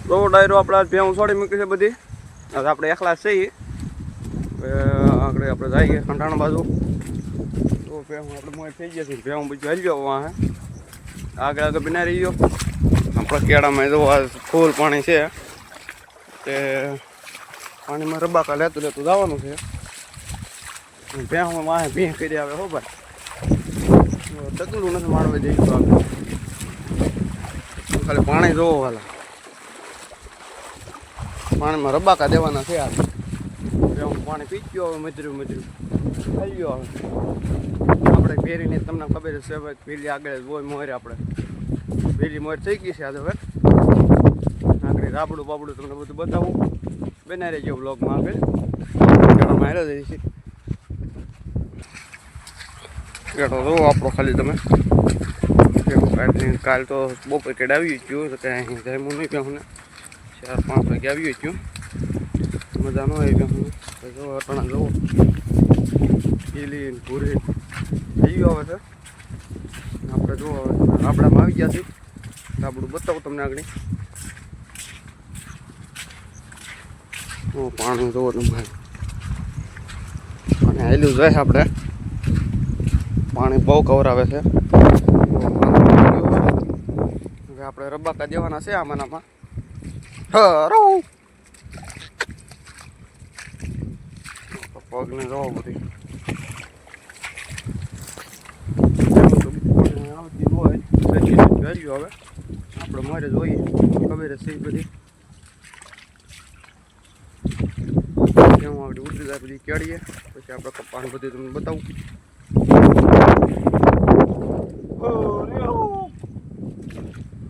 તો ડાયરો આપણે ભેહું છોડી મૂકી છે બધી. હવે આપણે એકલા છીએ. આગળ આપણે જઈએ ખંડાણ બાજુ. તો ભેહું આપણે મોય થઈ ગયા છે. ભેહું બીજું હાલી ગયો વાં આગળ બિના રહી ગયો. આપણા કેળામાં જો ફૂલ પાણી છે તે પાણીમાં રબાકા લેતું જવાનું છે. ભેહું વાહે ભીં કરી આવે હો ભાઈ. તકલું નથી મારવા જઈશું આપણે. ખાલી પાણી જોવો વાલા. પાણીમાં રબાકા દેવાના છે આ. હું પાણી પી ગયો હવે મજરું થઈ ગયો હવે. આપણે ફેરીને તમને ખબર છે ભાઈ પેલી આગળ હોય મોર આપણે પેલી મોર થઈ ગઈ છે આજે હવે. આગળ રાબડું બાબડું તમને બધું બતાવું. બનાવી રહેજો બ્લોગમાં આગળ મારે જઈએ છીએ. કેટો જો આપણો ખાલી તમે કાલ તો બપોર કેડ આવી ગયું તો કાંઈ જમું નહીં પહેલું 4-5 વાગે આવી ગયું. મજા ન આવી પહેલું જો અટાણા જવો પીલી પૂરી થઈ ગયો હવે છે. આપણે જો આપણામાં આવી ગયા છીએ. આપણું બતાવું તમને આગળ. પાણી જોવો તમે અને હેલું જાય આપણે. પાણી બહુ કવરાવે છે. હવે આપણે રબાકા દેવાના છે આમાંનામાં. હરો પગને જવો બધી હવે આપણે મારે જોઈએ ખબર છે બધી. હું આગળ ઉતરી જાય બધી કેળીએ પછી આપણે કપાણ બધી તમને બતાવું.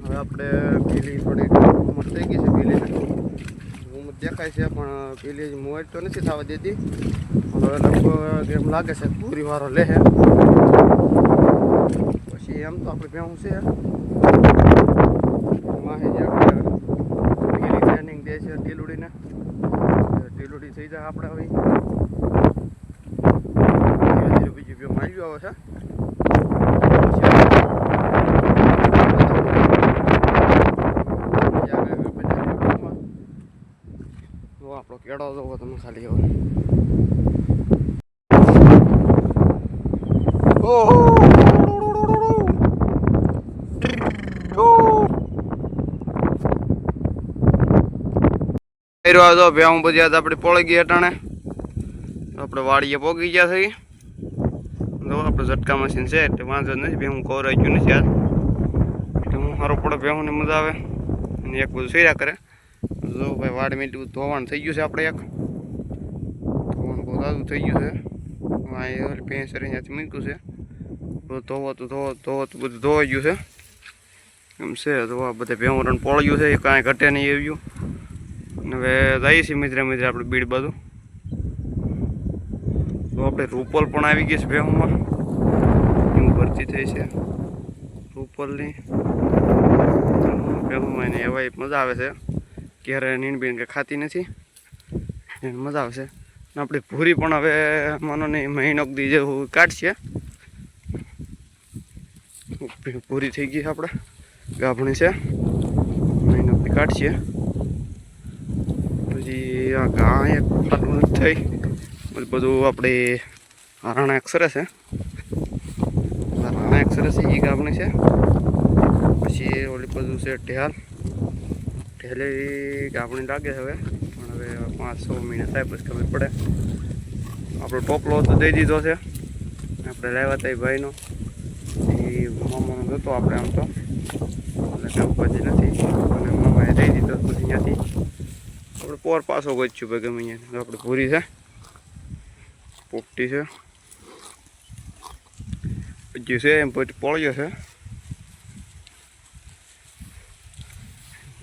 હવે આપણે પેલી થોડી ઉંમર થઈ ગઈ છે. પેલીને ઉંમર દેખાય છે પણ પેલી મોર તો નથી થવા દેતી. હવે લગભગ એમ લાગે છે પૂરી વારો લે. પછી એમ તો આપણે ભેહું છે માહે જે આપણે પેલી ટ્રેનિંગ દે છે ટીલુડીને. ટીલુડી થઈ જાય આપણે હવે બીજું બે મારી આવે છે. આપણો કેળો જોવો તમે ખાલી હવે. તો ભેહું બધી આજ આપણે પોળી ગઈ અટાણે. આપણે વાડીએ પોગી ગયા થઈ. જો આપણે ઝટકા મશીન છે એટલે વાંધો નથી. ભેહું કોરાઈ ગયું નથી આજ એટલે હું સારું પડે. ભેહુંને મજા આવે અને એક બધું સર્યા કરે. જો ભાઈ વાડીમાં એટલું ધોવાણ થઈ ગયું છે. આપણે એક ધોવાણ બહુ સારું થઈ ગયું છે. અહીં ભેંસ અહીંયાથી મૂક્યું છે. ધોવો તો બધું ધોવાઈ ગયું છે એમ છે. તો આ બધા ભેહું રણ પોળ્યું છે. એ કાંઈ ઘટે નહીં આવ્યું. હવે જઈએ છીએ મિત્ર આપણે બીડ બાજુ. તો આપણે રૂપલ પણ આવી ગઈ છે ભેહુંમાં. એવું ભરતી થઈ છે રૂપલની ભેહુંમાં. એને એવા મજા આવે છે. ક્યારે નીણ બીણ કે ખાતી નથી એને મજા આવશે. આપણી ભૂરી પણ હવે માનો નહીં મહિનો દી જેવું કાઢશે. પૂરી થઈ ગઈ છે આપણે ગાભણી છે. મહિનો દી કાઢશે પછી આ ઘા એક થઈ બધું. આપણે રાણા અક્ષરે છે. રાણા અક્ષરે છે એ ગાભણી છે. પછી ઓલી બધું છે ઢેલી ગાભણી લાગે હવે પણ હવે 5-6 મહિના થાય પછી ખબર પડે. આપણો ટોપલો તો દઈ દીધો છે. આપણે લાવ્યા હતા એ ભાઈનો એ મામાનો હતો આપણે આમ તો એટલે બધી નથી અને મામાએ દઈ દીધો બધી ત્યાંથી. આપણે પોર પાછો ગચ્યું ભાઈ ગમે અહીંયા. આપણે ભૂરી છે પોપટી છે પછી છે એમ પછી પોળ્યો છે.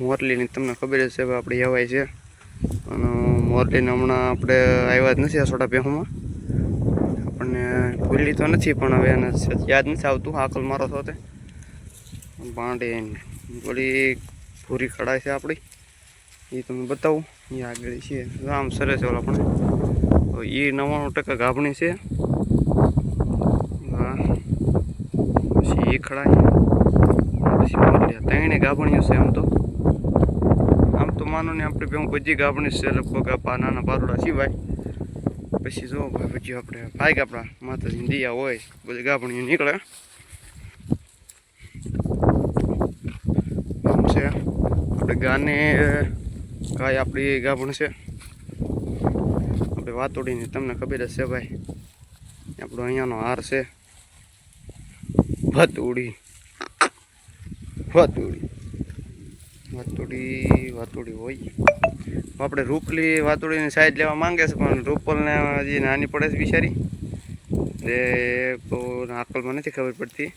મોરલીની તમને ખબર જ છે આપણે હવાય છે અને મોરલીને હમણાં આપણે આવ્યા જ નથી આ સોડા ભેહુંમાં. આપણને ભૂલી તો નથી પણ હવે એને યાદ નથી આવતું. આકલ મારો સાથે ભાંડે ઓલી ભૂરી ખડાય છે આપણી એ તમને બતાવું. એ આગળ છે આમ સરસ છે ઓલા પણ એ 99% ગાભણી છે. હા પછી એ ખડાય પછી મોરલી ત્રણે ગાભણીઓ છે. આમ તો આમ તો માનો ને આપણે ભેહું બધી ગાભણી છે લગભગ આ નાના પારોડા સિવાય. પછી જો ભાઈ પછી આપણે ભાઈ આપણા માતાજીની દિયા હોય બધી ગાભણીઓ નીકળે એમ છે. આપણે ગાને ગાય આપણી ગાભણ છે. આપણે વાતોડીની તમને ખબર જ છે ભાઈ, આપણો અહીંયાનો હાર છે વાતોડી. વાતોડી વાતોડી વાતોડી હોય. આપણે રૂપલી વાતોડીની સાઈડ લેવા માંગે છે પણ રૂપલને હજી નાની પડે છે બિચારી, જે આકલમાં નથી ખબર પડતી.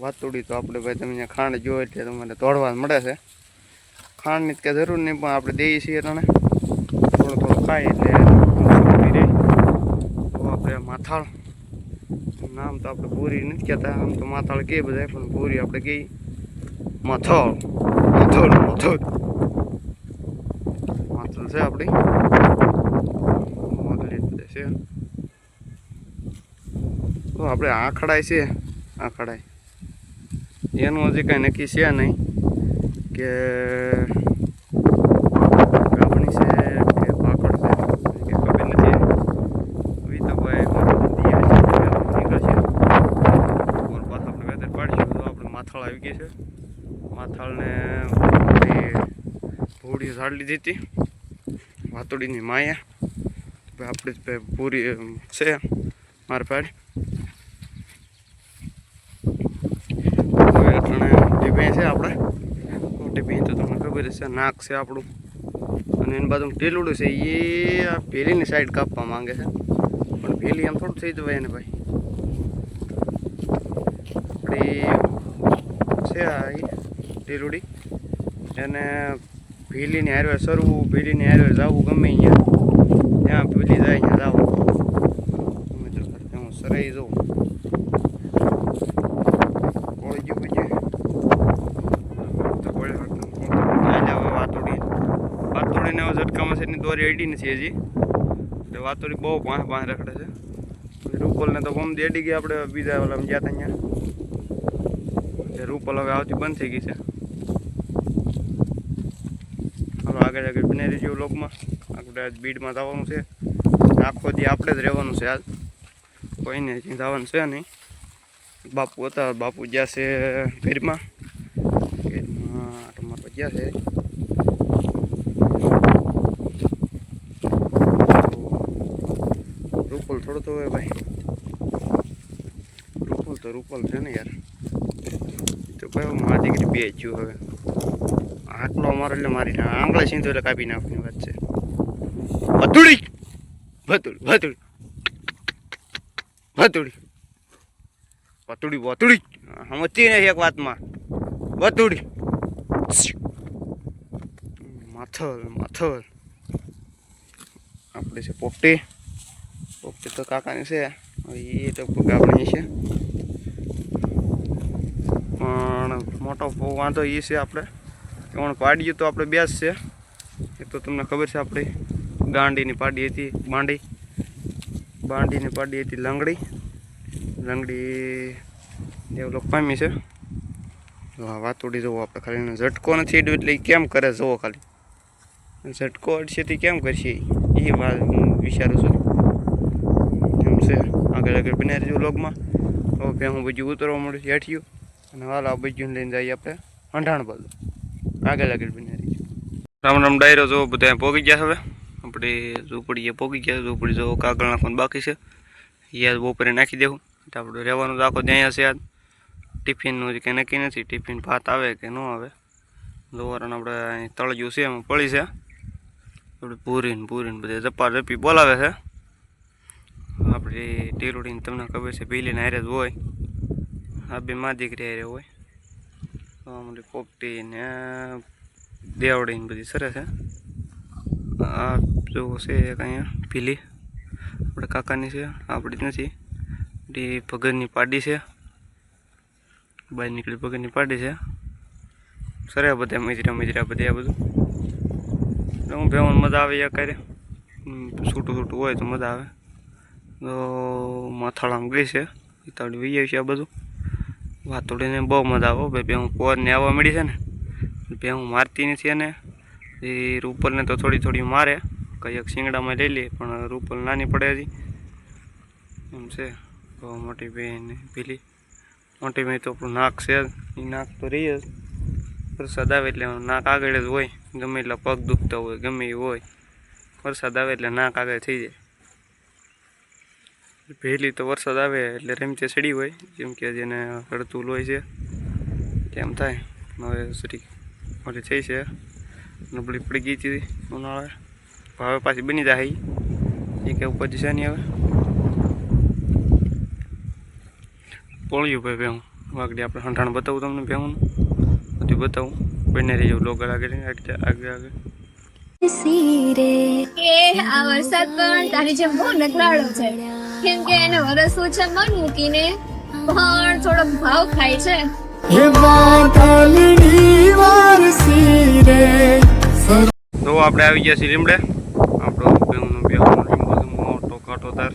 વાતોડી તો આપણે ભાઈ તમે અહીંયા ખાંડ જો એટલે તમારે તોડવા મળે છે. ખાંડની કંઈ જરૂર નહીં પણ આપણે દઈએ છીએ તને થોડો થોડો ખાય એટલે રહે. તો આપણે માથાળ નામ તો આપણે પૂરી નથી કહેતા, આમ તો માથાળ કહે બધા પણ પૂરી આપણે કહી માથાળ. માથાળ માથાળ માથાળ છે આપણી મોગલી બધે છે. તો આપણે આખડાય છે, આખડાય એનું હજી કાંઈ નક્કી છે નહીં કે ગાભણી છે કે પાકડ છે કે ખબર નથી. એ તો ભાઈ નીકળશે પાછા આપણે વેધર પાડીશું. તો આપણે માથાળ આવી ગઈ છે. માથાળને ભોળી ઝાડ લીધી હતી વાતોડીની માયા. આપણે પૂરી છે માર પાડ ટીપી છે. આપણે ટીપી તો તમને ખબર છે નાક છે આપણું, અને એની બાજુ ઢીલુડું છે એ ભેલીની સાઈડ કાપવા માંગે છે પણ ભેલી આમ થોડું થઈ જવાય એને ભાઈ. આપણી છે આ ઢીલુડી, એને ભીલીની હારવે સરવું, ભીલીની હારવે જવું ગમે અહીંયા જ્યાં ભીલી જાય ત્યાં જવું. હું સરાઈ જઉં ઓળી ગયું પછી વાતોડીને હવે ઝટકામાં છે એની દોરી અડી નથી હજી, એટલે વાતોડી બહુ પાંચ પાંચ રખડે છે. રૂપલને તો ગમતી અડી ગઈ. આપણે બીજા ઓલા ગયા હતા અહીંયા રૂપલ હવે આવતી બંધ થઈ ગઈ છે. હવે આગળ આગળ બને રહીજો લોકમાં. આપણે આજ બીડમાં જવાનું છે, આખો દી આપણે જ રહેવાનું છે. આજ કોઈને હજી જવાનું છે નહીં. બાપુ હતા, બાપુ ગયા છે ઘરમાં, તમારે ગયા છે. રૂપલ થોડો તો હોય ભાઈ, રૂપલ તો રૂપલ છે ને યાર. તો કયો મારી દીકરી બે જ્યું હવે આટલો અમારો એટલે મારી આંગળા સીધો એટલે કાપી નાખવાની વાત છે. ભતુડી ભતુડી ભતુડી ભતુડી ભતુડી ભતુડી સમજતી નથી એક વાતમાં. ભતુડી માથલ માથલ આપણે છે પોપટી. પોપટી તો કાકાની છે, એ તો ગાભણી છે પણ મોટો વાંધો એ છે આપણે કોણ પાડ્યું તો આપણે બેસ છે. એ તો તમને ખબર છે આપણી ગાંડીની પાડી હતી બાંડીની પાડી હતી લંગડી. લંગડી ડેવલપ પામી છે. વાતોડી જુઓ આપણે ખાલી એનો ઝટકો નથી અડ્યો એટલે એ કેમ કરે જુઓ ખાલી. ઝટકો અડશે તે કેમ કરશે એ વાત હું વિચારું છું. એમ છે આગળ આગળ બને રહેજો લોગમાં. હવે હું બીજું ઉતરવા મળ્યું છે હેઠિયું, અને હાલ આ બીજું લઈને જઈએ આપણે અંધાણ બાજુ. આગળ આગળ બને રહીજો. રામ રામ ડાયરો જો બધા પોગી ગયા. હવે આપણે ઝૂંપડીએ પોગી ગયા. ઝૂંપડી જો કાગળ નાખવાનું બાકી છે, યાદ બપોરે નાખી દેવું. એટલે આપણે રહેવાનું તો આખો ત્યાં છે. યાદ ટિફિનનું જ કંઈ નક્કી નથી, ટિફિન ભાત આવે કે ન આવે. દોવારણ આપણે અહીં તળજું છે એમાં પડી છે. આપણે પૂરીને બધે ઝપાઝપી બોલાવે છે. આપણી ટીરુડીને તમને ખબર છે ભીલીને હારે જ હોય. આ બે મા દીકરી હારે હોય. અમારી પોપટી ને દેવડી ને બધી સરે છે. આ જો છે એક અહીંયા ભીલી આપણે કાકાની છે, આપણી નથી. એ ભગતની પાડી છે, બહાર નીકળી ભગતની પાડી છે. સરે બધા મજરા બધે આ બધું. હું ભેવાનું મજા આવે યા કરે છૂટું હોય તો મજા આવે. તો માથાળામાં ગઈ છે તાળી વહી આવી છે. આ બધું વાતોડીને બહુ મજા આવે ભાઈ. ભેહું પોરને આવવા મળી છે ને, ભેહું મારતી નથી અને એ રૂપલને તો થોડી થોડી મારે, કંઈક શિંગડામાં લઈ લે, પણ રૂપલ નાની પડે હજી એમ છે. મોટી બેન પેલી મોટી બેન તો આપણું નાક છે, એ નાક તો રહી જ. વરસાદ આવે એટલે નાક આગળ જ હોય, ગમે એટલા પગ દુખતા હોય, ગમે એ હોય, વરસાદ આવે એટલે નાક આગળ થઈ જાય. પહેલી તો વરસાદ આવે એટલે રેમચે સડી હોય, જેમ કે જેને હળતું લોહી છે કેમ થાય. હવે સડી ઓલી થઈ છે, નબળી પડી ગઈ હતી ઉનાળે, હવે પાછી બની જાય એ કે ઉપર છે નહીં. હવે પોળ્યું ભાઈ ભેહું વાગડી, આપણે હંઠાણ બતાવું તમને, ભેહું બધું બતાવું. બંને રહી જાઉં લોગર આગળ આગળ. આ વરસાદ પણ તારી જેમ બહુ નકરાળો છે, કેમ કે એને વરસવું છે મન મૂકીને, પણ થોડો ભાવ ખાય છે. તો આપણે આવી ગયા છીએ લીમડે. આપણો ભેહુંનો લીમડો મોટો કાંટો તાર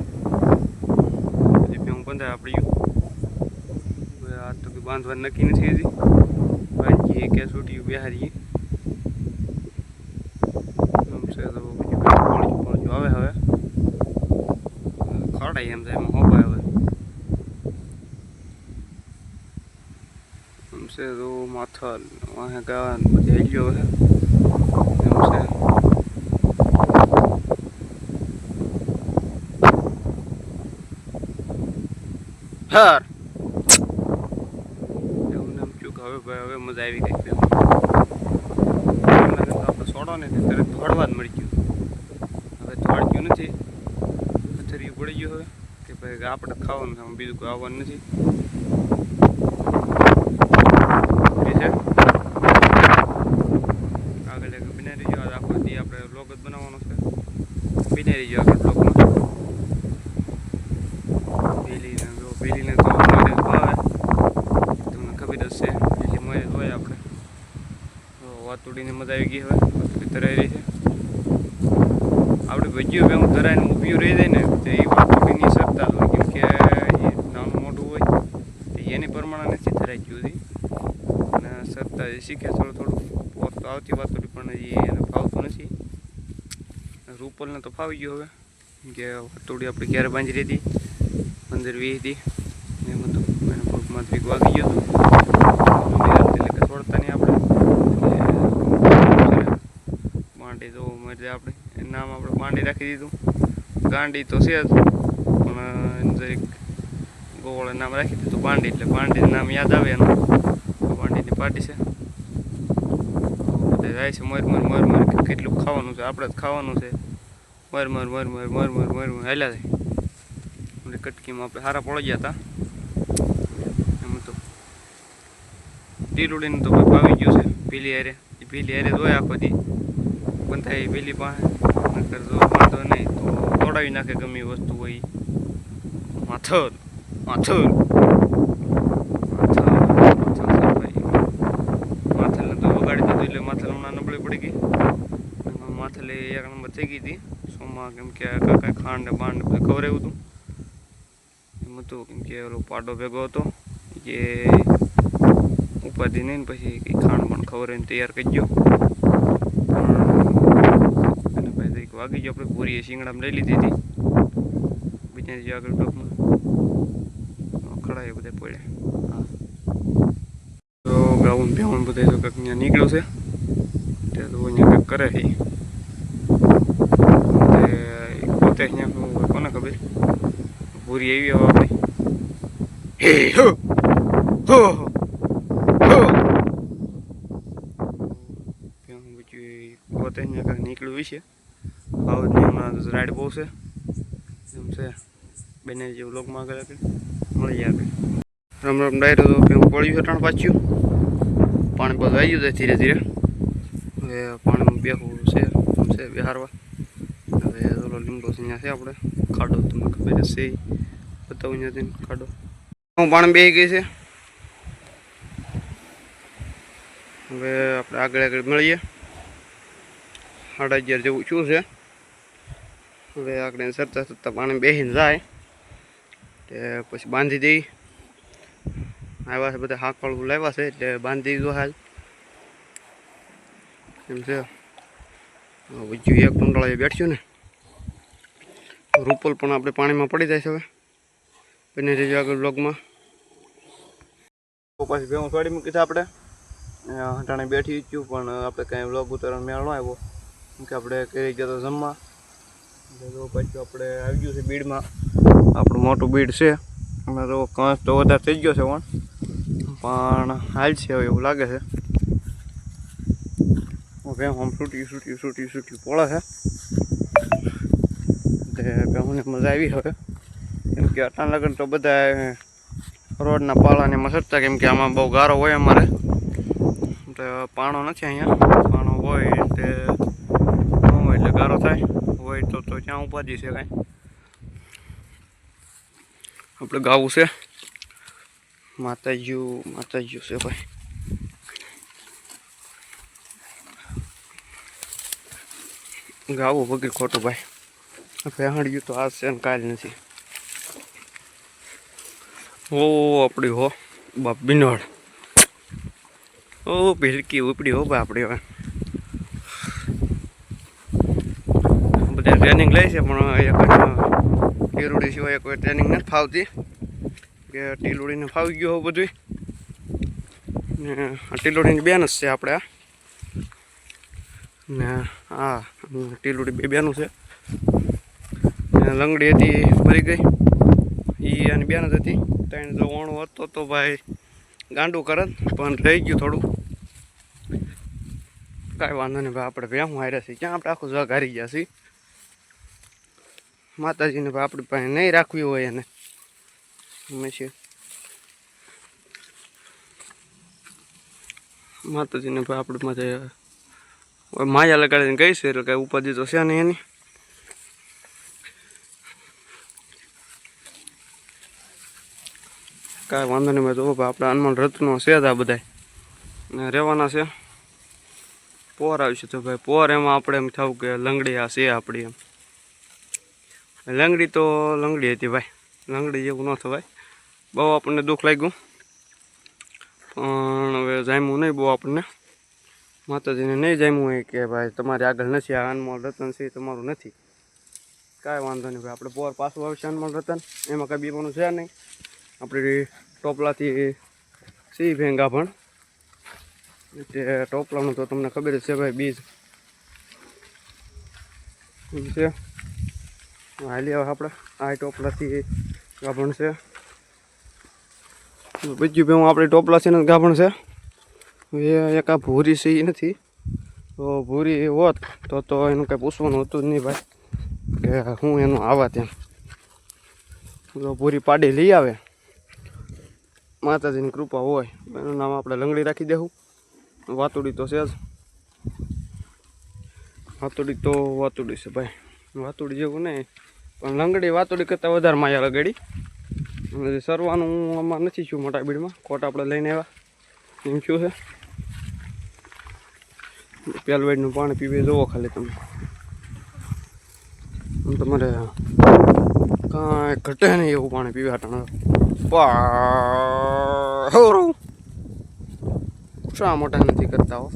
ભેહું બંધાય આપણી. આ તો બાંધવા નક્કી નથી હજી, બાંધીએ કે છૂટીયું બિહારીએ હવે હવે ખવડાય એમ થાય, એમાં હોપાય હવે એમ છે. તો માથા વાહે ગાવા બધી આવી ગયો હવે એમ છે. હાર એવું નામ ચૂક. હવે ભાઈ હવે મજા આવી ગઈ. આપણે સોડો ને તરત દોડવા જ મળી ગયું. હવે દોડ્યું નથી, પથ્થરિયું પડી ગયું. હવે કે ભાઈ આપણે ખાવાનું છે, બીજું કોઈ આવવાનું નથી. આગળ બિનારી જો આખો દી આપણે બ્લોગ જ બનાવવાનો છે. બિનારી જો આગળ બ્લોગમાં પેલીને તો ભાવે, તમને ખબર જ છે. એટલે મળે હોય આપણે વાતુડીને મજા આવી ગઈ. હવે વાતુડી ધરાઈ રહી છે. આપણે ભજીયો ભેગું ધરાઈને ઊભી રહી જાય ને તો એ વાતુડીની સરતા હોય, કેમ કે એ નાનું મોટું હોય તો એની પ્રમાણે નથી ધરાઈ ગયું હતી. અને સરતા શીખે થોડું થોડું પોત તો આવતી વાતુડી, પણ એ એને ફાવતું નથી. રૂપલને તો ફાવી ગયું હવે, કે વાતુડી આપણે ક્યારે બાંધી રહી હતી 15-20 દી એમ હતું. એને પગમાં વીક વાગી ગયું હતું એટલે છોડતા નહીં આપણે. બાંડી તો મજા આપણે એનું નામ આપણે બાંડી રાખી દીધું. ગાંડી તો છે જ, પણ જરીક ગોળ નામ રાખી દીધું બાંડી, એટલે બાંડીનું નામ યાદ આવે એનું. બાંડીની પાર્ટી છે, બધા જાય છે મર કેટલું ખાવાનું છે, આપણે જ ખાવાનું છે. મર હાલ્યા જાય. કટકીમાં આપણે સારા પડી ગયા હતા એમ તો. ટીલુડીને તો ભાઈ ભાવી ગયું છે ભીલી હારે જોઈ આખો દી બંધાય ભીલી પાસે. નકર જો વાંધો નહીં તો તોડાવી નાખે ગમે વસ્તુ હોય. માથલ માથલને તો વગાડી દીધું એટલે માથલ હમણાં નબળી પડી ગઈ. માથલે 1 નંબર થઈ ગઈ હતી સોમાં, કેમ કે કાંઈ ખાંડ ને બાંડ બધું ખવડાવ્યું હતું એમ હતું. કેમ કે ઓલો પાડો ભેગો હતો કે ઉપાધિ નહીં ને પછી કંઈ ખાંડ પણ ખવડાવીને તૈયાર કરી ગયો. અને ભાઈ તરીકે વાગી ગયો. આપણે પૂરી શિંગડામાં લઈ લીધી હતી બીજા જે આગળ ટોપમાં ખડાય બધા પડ્યા. હા તો ગાઉન ભેવન બધા તો કંઈક ત્યાં નીકળ્યું છે, ત્યાં તો અહીંયા કંઈક કરે છે પોતે. અહીંયા કોને ખબર પૂરી આવી હવે આપણે. પોતે અહીંયા કાંઈક નીકળ્યું છે. બાવળની હમણાં રાઈડ બહુ છે એમ છે. બંને જેવું લોકમાં આગળ મળી જાય. રામ ડાયરો તો ભેગું પડ્યું છે ત્રણ પાછું. પાણી બધું આવી ગયું છે ધીરે ધીરે. હવે પાણીમાં બેહવું છે બેહારવા. હવે ઓલો લીમડો છે અહીંયા છે આપણે ખાડો, તમને ખબર હશે બતાવું ત્યાંથી ખાડો. પાણી બેસી ગઈ છે. હવે આપણે આગળ મળીએ. 11:30 જેવું શું છે. હવે આગળ સરતા પાણી બેસીને જાય તે પછી બાંધી દઈ. આવ્યા છે બધા હાંકવાળું લાવ્યા છે એટલે બાંધી દીધું હાલ એમ છે. બીજું એક કુંડળા બેઠ્યું ને રૂપલ પણ આપણે પાણીમાં પડી જાય છે હવે બને રહેજો આગળ બ્લોગમાં. પછી ભેગું છોડી મૂકી છે આપણે હટાણે બેઠી ગયું પણ આપણે કાંઈ બ્લોગ ઉતારવાનો મેળ ન આવ્યો કેમ કે આપણે કરી ગયા તો જમવા. પછી આપણે આવી ગયું છે બીડમાં. આપણું મોટું બીડ છે અમે તો કાંસ તો વધારે થઈ ગયો છે પણ હાલ છે હવે એવું લાગે છે. ભેગું આમ છૂટી પોળે છે તે ભેગુંને મજા આવી હવે કેમ કે અટાણ લગન તો બધા રોડના પાળાને એમાં સરતા કેમ કે આમાં બહુ ગારો હોય અમારે તો પાણો નથી અહીંયા. પાણો હોય તે ન હોય એટલે ગારો થાય હોય તો ક્યાં ઉપાધિ છે કાંઈ. આપણે ગાવું છે માતાજીયું છે ભાઈ. ગાવું વગર ખોટું ભાઈ. પહેણ્યું તો આજ છે ને કાલ નથી. ઓ આપણી હો બાપ બિનોડ ઓ ભીડકી ઉપડી હો ભાઈ આપણી હવે બધા ટ્રેનિંગ લે છે પણ ટીલુડી સિવાય કોઈ ટ્રેનિંગ નથી ફાવતી કે ટીલુડીને ફાવી ગયું હોય બધું ને આ ટીલુડીની બેન જ છે આપણે આ ને હા ટીલુડી બે બેનું છે ને લંગડી હતી મરી ગઈ એ આની બેન જ હતી. ત્રણ જો ઓણું હતો તો ભાઈ ગાંડું કરત પણ રહી ગયું થોડું કાંઈ વાંધો નહીં ભાઈ. આપણે ભેહું હાર્યા છીએ ક્યાં આપણે આખું જગ હારી ગયા છીએ. માતાજીને ભાઈ આપણી પાસે નહીં રાખવી હોય એને હંમેશા માતાજીને ભાઈ આપણી પાસે માયા લગાડીને ગઈ છે એટલે કાંઈ ઉપાધિ તો છે નહીં એની. કાંઈ વાંધો નહીં ભાઈ. જો ભાઈ આપણે અનમોલ રત્નો છે જ આ બધા ને રહેવાના છે. પોર આવશે તો ભાઈ પોર એમાં આપણે એમ થવું કે લંગડી આ છે આપણી એમ. લંગડી તો લંગડી હતી ભાઈ લંગડી જેવું ન થવાય. બહુ આપણને દુઃખ લાગ્યું પણ હવે જામ્યું નહીં બહુ આપણને. માતાજીને નહીં જામ્યું હોય કે ભાઈ તમારે આગળ નથી આ અનમોલ રતન છે તમારું નથી. કાંઈ વાંધો નહીં ભાઈ. આપણે પોર પાછું આવશે અનમોલ રતન એમાં કાંઈ બીવાનું છે નહીં. આપણી ટોપલાથી સી ભેંગા પણ તે ટોપલાનું તો તમને ખબર જ છે ભાઈ બીજ છે. હાલી આવે આપણે આ ટોપલાથી ગાભણ છે. બીજું ભેગું આપણી ટોપલા છે ને ગાભણ છે. એ એક આ ભૂરી છે એ નથી તો ભૂરી હોત તો એનું કંઈ પૂછવાનું હતું જ નહીં ભાઈ કે હું એનું આવા ત્યાં તો ભૂરી પાડી લઈ આવે માતાજીની કૃપા હોય એનું નામ આપણે લંગડી રાખી દેવું. વાતુડી તો છે જ વાતુડી છે ભાઈ. વાતુડી જેવું નહીં પણ લંગડી વાતુડી કરતાં વધારે માયા લગાડી. સરવાનું આમાં નથી છું મોટા બીડમાં કોટ આપણે લઈને આવ્યા એમ શું છે. પેલવેડનું પાણી પીવે જોવો ખાલી તમે તમારે કાંઈ ઘટે નહીં એવું પાણી પીવે હટાણે. શા મોટા નથી કરતા હો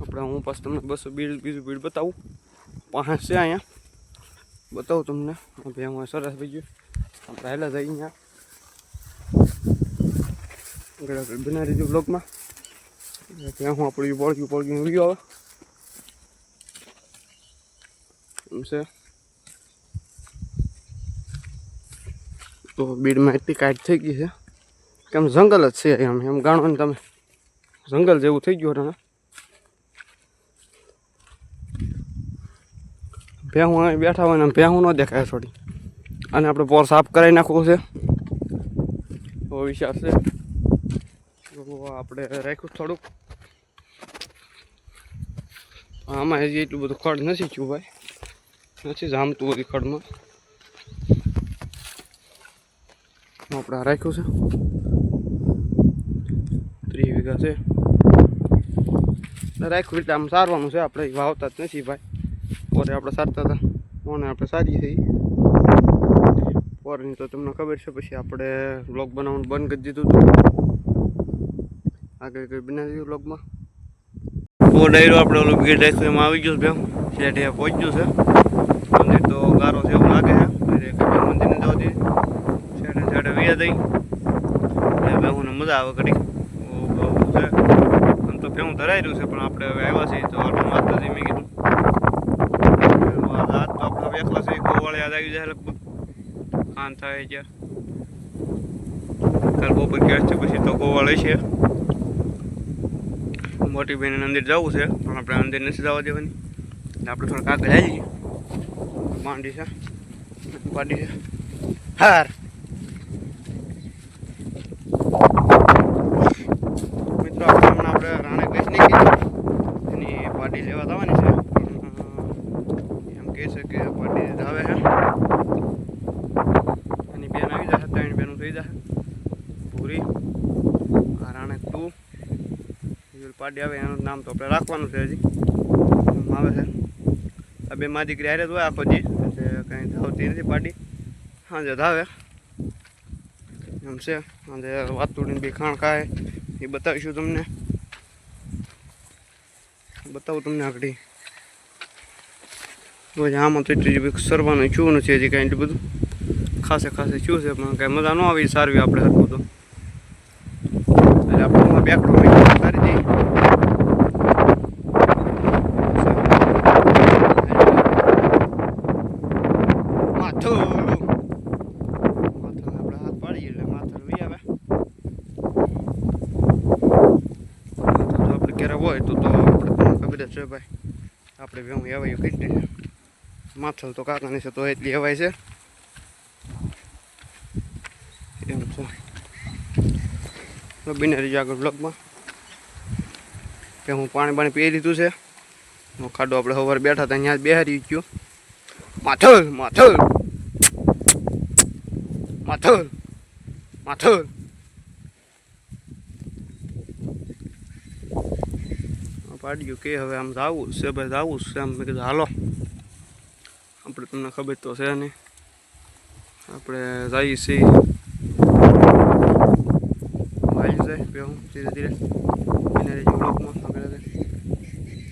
આપણે હું પાછું તમને બીજું બીડ બતાવું. 5 છે અહીંયા બતાવું તમને. હું સરસ બીજું આપણે હેલા જઈ અહીંયા બના દીધું બ્લોગમાં ત્યાં હું આપણું પડ્યું ગયો હવે એમ છે. તો બીડમાં એટલી કાટ થઈ ગઈ છે કેમ જંગલ જ છે એમ ગાણો ને તમે જંગલ જેવું થઈ ગયું ને. ભેહું અહીં બેઠા હોય ને ભેહું ન દેખાય થોડી અને આપણે પોર સાફ કરાવી નાખવું છે એવો વિચાર છે. તો આપણે રાખ્યું થોડુંક આમાં હજી એટલું બધું ખડ નથી થયું ભાઈ નથી જામતું બધી ખડમાં. આપણે રાખ્યું છે 30 વીઘા છે રાખ્યું એટલે આમ સારવાનું છે. આપણે વાવતા જ નથી ભાઈ. પોરે આપણે સારતા હતા ઓને આપણે સારી થઈ પોરની તો તમને ખબર છે. પછી આપણે બ્લોગ બનાવવાનું બંધ કરી દીધું હતું આગળ કંઈ બનાવી વ્લોગમાં. ઓ ડાયરો આપણે ઓલું ગેટ રાખ્યું એમાં આવી ગયું છે ભેગું શેઠે પહોંચ્યું છે. મંદિર તો ગારો છે એવું લાગે છે મંદિરને જવા દઈએ શેઠે શેઠે વ્યા દઈ ભેગુંને મજા આવે ઘડી છે. આમ તો ભેગું ધરાઈ રહ્યું છે પણ આપણે હવે આવ્યા છીએ તો આટલું માતાજી મેં કીધું આજ તો આપણે એકલા છે ગોવાળે યાદ આવી જાય લગભગ કાન થાય છે કાલ બપોર ગયા છે પછી તો ગોવાળે છે. મોટી બેન મંદિર જવું છે પણ આપણે અંદર નથી જવા દેવાની એટલે આપણે થોડાક આગળ આવી જઈએ. માંડી છે પાડી છે હાર મિત્રો આપણે રાણે કહીશ નહીં કીધું એની પાર્ટી લેવા જવાની છે એમ કહે છે કે પાર્ટી આવે છે એની બેન આવી જશે 3 બેનું થઈ જશે પૂરી. આ રાણે 2 પાર્ટી આવે એનું નામ તો આપણે રાખવાનું છે હજી આવે છે. આ બે માં દીકરી હારે જ હોય આખો દી એટલે કંઈ ધાવતી નથી પાર્ટી સાંજે ધાવે એમ છે. સાંજે વાત તોડીને બી ખાણ ખાય એ બતાવીશું તમને બતાવું તમને આગળ. પછી આમાં તો એટલી સરવાનું શું નથી હજી કાંઈ એટલું બધું ખાસે ખાસે શું છે પણ કાંઈ મજા ન આવી સારવી આપણે હતું તો એટલે આપણે બેકડું સારી જઈએ. હોય તો આપણે ખબર જ છે ભાઈ આપણે ભેગું એવાયું કીધી છે માથલ તો કાકાની છે તો એટલી એવાય છે એમ છે. બિના રહીજો આગળ બ્લોગમાં કે હું પાણી પી લીધું છે ખાડો આપણે સવારે બેઠા હતા અહીંયા બેહારી ગયું માથલ માથલ માથલ માથલ પાડ્યું કે હવે આમ જવું છે ભાઈ જવું છે આમ મેં કીધું હાલો આપણે તમને ખબર તો છે નહીં આપણે જઈએ છીએ આવી જાય હું ધીરે ધીરે એને બ્લોકમાં આગળ